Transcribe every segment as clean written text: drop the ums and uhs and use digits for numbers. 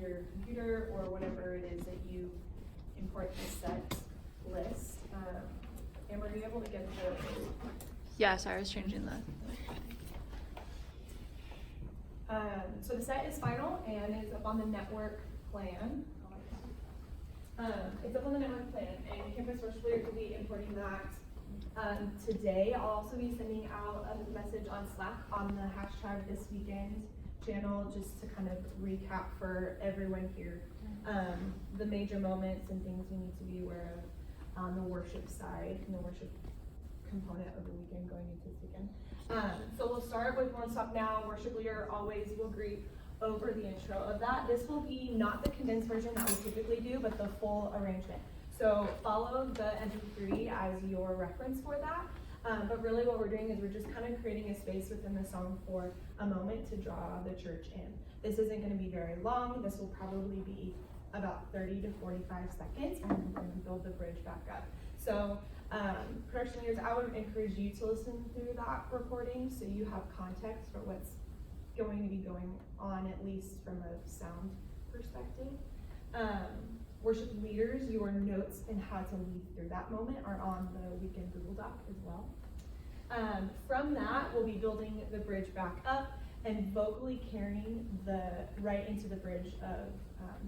your computer or whatever it is that you import the set list. Amber, are you able to get the? Yeah, sorry, I was changing the. So the set is final and is up on the network plan. It's up on the network plan, and Campus Worship Leaders will be importing that today. I'll also be sending out a message on Slack on the hashtag this weekend channel, just to kind of recap for everyone here the major moments and things we need to be aware of on the worship side and the worship component of the weekend going into this weekend. So we'll start with One Stop Now. Worship leader always will greet over the intro of that. This will be not the condensed version that we typically do, but the full arrangement. So follow the MP3 as your reference for that. But really what we're doing is we're just kind of creating a space within the song for a moment to draw the church in. This isn't going to be very long. This will probably be about 30 to 45 seconds, and then we're going to build the bridge back up. So production leaders, I would encourage you to listen through that recording so you have context for what's going to be going on, at least from a sound perspective. Worship leaders, your notes and how to lead through that moment are on the weekend Google Doc as well. From that, we'll be building the bridge back up and vocally carrying right into the bridge of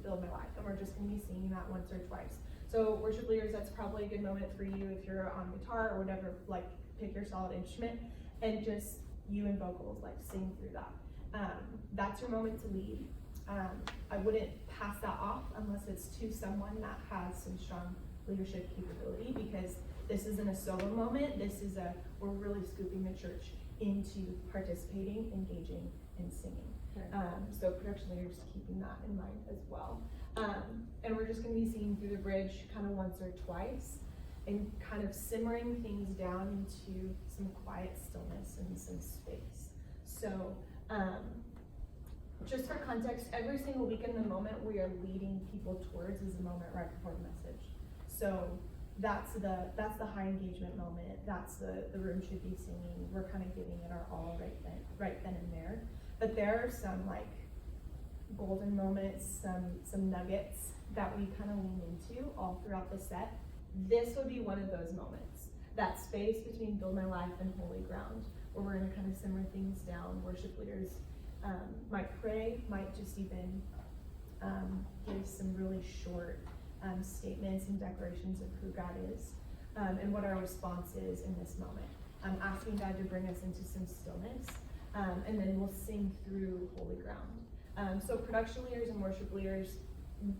Build My Life. And we're just going to be singing that once or twice. So worship leaders, that's probably a good moment for you if you're on guitar or whatever, like pick your solid instrument and just you and vocals, like sing through that. That's your moment to lead. I wouldn't pass that off unless it's to someone that has some strong leadership capability, because this isn't a solo moment. This is we're really scooping the church into participating, engaging, and singing. So production leaders keeping that in mind as well. And we're just going to be singing through the bridge kind of once or twice and kind of simmering things down into some quiet stillness and some space. So just for context, every single week in the moment we are leading people towards is the moment right before the message. So that's the high engagement moment. That's the room should be singing. We're kind of giving it our all right then and there. But there are some like golden moments, some nuggets that we kind of lean into all throughout the set. This would be one of those moments. That space between Build My Life and Holy Ground, where we're going to kind of simmer things down. Worship leaders might pray, might just even give some really short statements and declarations of who God is and what our response is in this moment. Asking God to bring us into some stillness, and then we'll sing through Holy Ground. So production leaders and worship leaders,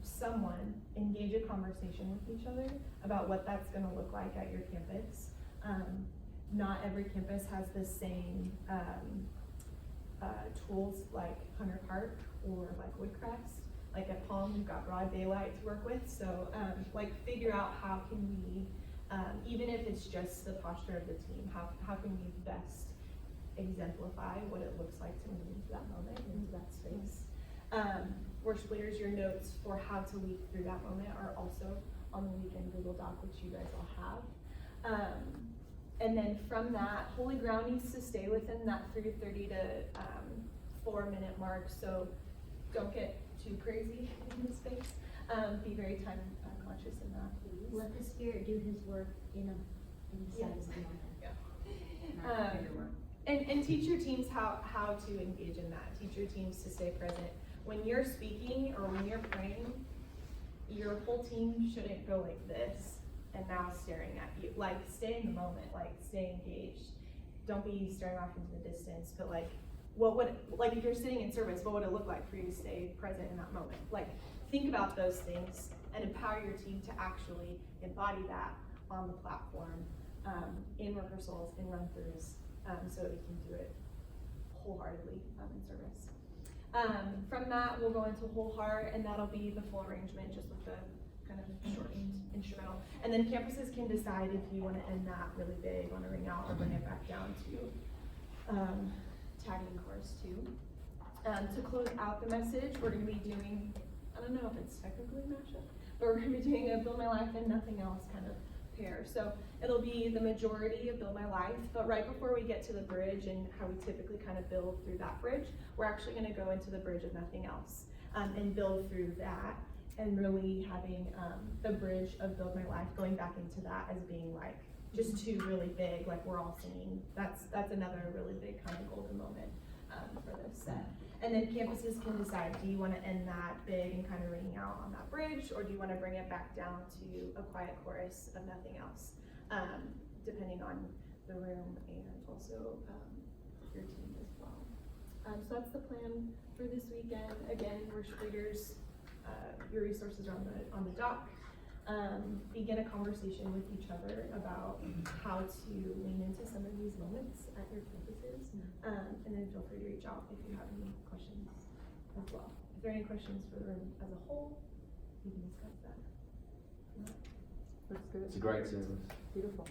someone engage a conversation with each other about what that's going to look like at your campus. Not every campus has the same tools like Hunter Park or like Woodcrest. Like at Palm, we've got broad daylight to work with. So like figure out how can we, even if it's just the posture of the team, how can we best exemplify what it looks like to move into that moment, into that space. Worship leaders, your notes for how to lead through that moment are also on the weekend Google Doc, which you guys all have. And then from that, Holy Ground needs to stay within that 3:30 to 4 minute mark. So don't get too crazy in this space. Be very time conscious in that, please. Let the Spirit do His work inside of the moment. And teach your teams how to engage in that. Teach your teams to stay present. When you're speaking or when you're praying, your whole team shouldn't go like this and now staring at you. Like, stay in the moment, like stay engaged. Don't be staring off into the distance, but like, if you're sitting in service, what would it look like for you to stay present in that moment? Like, think about those things and empower your team to actually embody that on the platform, in rehearsals, in run-throughs, so we can do it wholeheartedly in service. From that, we'll go into Whole Heart, and that'll be the full arrangement, just with the kind of shortened instrumental. And then campuses can decide if you want to end that really big, want to ring out, or bring it back down to tagging chorus 2. To close out the message, we're going to be doing, I don't know if it's technically a mashup, but we're going to be doing a Build My Life and Nothing Else kind of pair. So it'll be the majority of Build My Life, but right before we get to the bridge and how we typically kind of build through that bridge, we're actually going to go into the bridge of Nothing Else. and build through that. And really having, the bridge of Build My Life, going back into that as being like, just two really big, like we're all singing, that's another really big kind of golden moment, for this set. And then campuses can decide, do you wanna end that big and kind of ringing out on that bridge, or do you wanna bring it back down to a quiet chorus of nothing else? Depending on the room and also, your team as well. So that's the plan for this weekend. Again, worship leaders, your resources are on the dock. Begin a conversation with each other about how to lean into some of these moments at your campuses. And then feel free to reach out if you have any questions as well. If there are any questions for the room as a whole, we can discuss that. That's good. It's a great service. Beautiful.